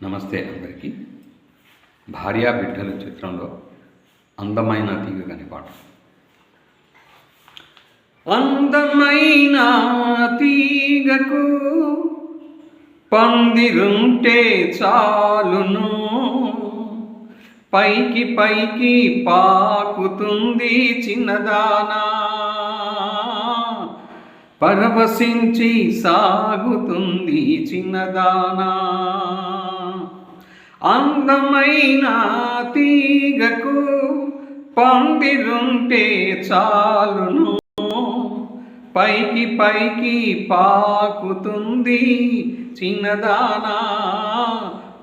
నమస్తే అందరికీ. భార్యా బిడ్డలు చిత్రంలో అందమైన తీగ కని పాట. అందమైన తీగకు పందిరుంటే చాలును, పైకి పైకి పాకుతుంది చిన్నదానా, పరవశించి సాగుతుంది చిన్నదానా. అందమైన తీగకు పందిరుంటే చాలును, పైకి పైకి పాకుతుంది చిన్నదానా,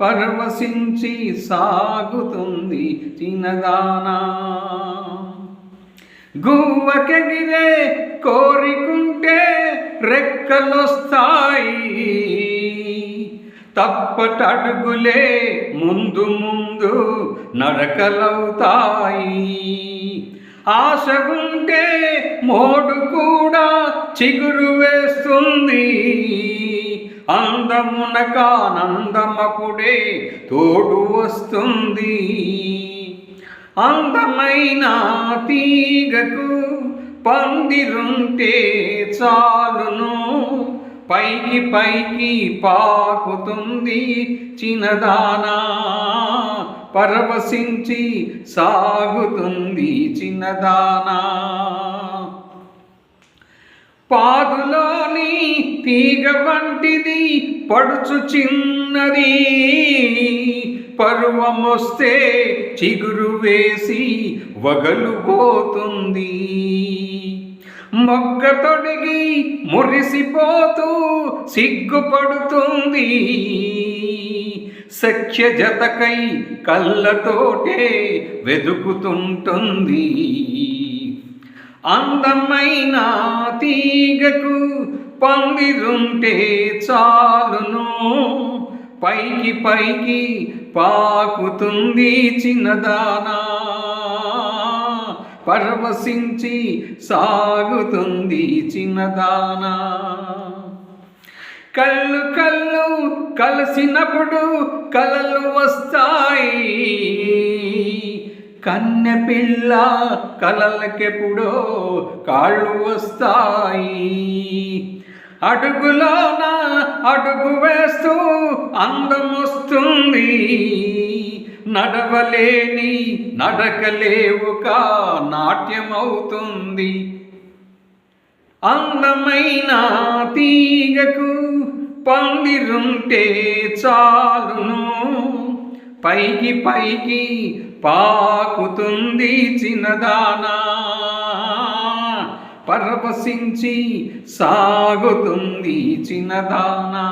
పరవశించి సాగుతుంది చిన్నదానా. గువ్వకెగిరే కోరికుంటే రెక్కలొస్తాయి, తప్పటడుగులే ముందు ముందు నడకలవుతాయి. ఆశ ఉంటే మోడు కూడా చిగురు వేస్తుంది, అందమునకానందమపుడే తోడు వస్తుంది. అందమైన తీగకు పందిరుంటే చాలును, పైకి పైకి పాకుతుంది చిన్నదానా, పరవశించి సాగుతుంది చిన్నదానా. పాదులోని తీగ వంటిది పడుచు చిన్నది, పరువమొస్తే చిగురు వేసి వగలు పోతుంది. మొగ్గ తొడిగి మురిసిపోతూ సిగ్గుపడుతుంది, సఖ్య జతకై కళ్ళతోటే వెదుకుతుంటుంది. అందమైన తీగకు పందిరుంటే చాలును, పైకి పైకి పాకుతుంది చిన్నదానా, పరవశించి సాగుతుంది చిన్నదానా. కళ్ళు కళ్ళు కలిసినప్పుడు కలలు వస్తాయి, కన్నె పిల్ల కలలకెప్పుడో కాళ్ళు వస్తాయి. అడుగులోన అడుగు వేస్తూ అందమొస్తుంది, నడవలేని నడకలేవుక నాట్యమవుతుంది. అందమైన తీగకు పందిరుంటే చాలును, పైకి పైకి పాకుతుంది చిన్నదానా, పరవశించి సాగుతుంది చిన్నదానా.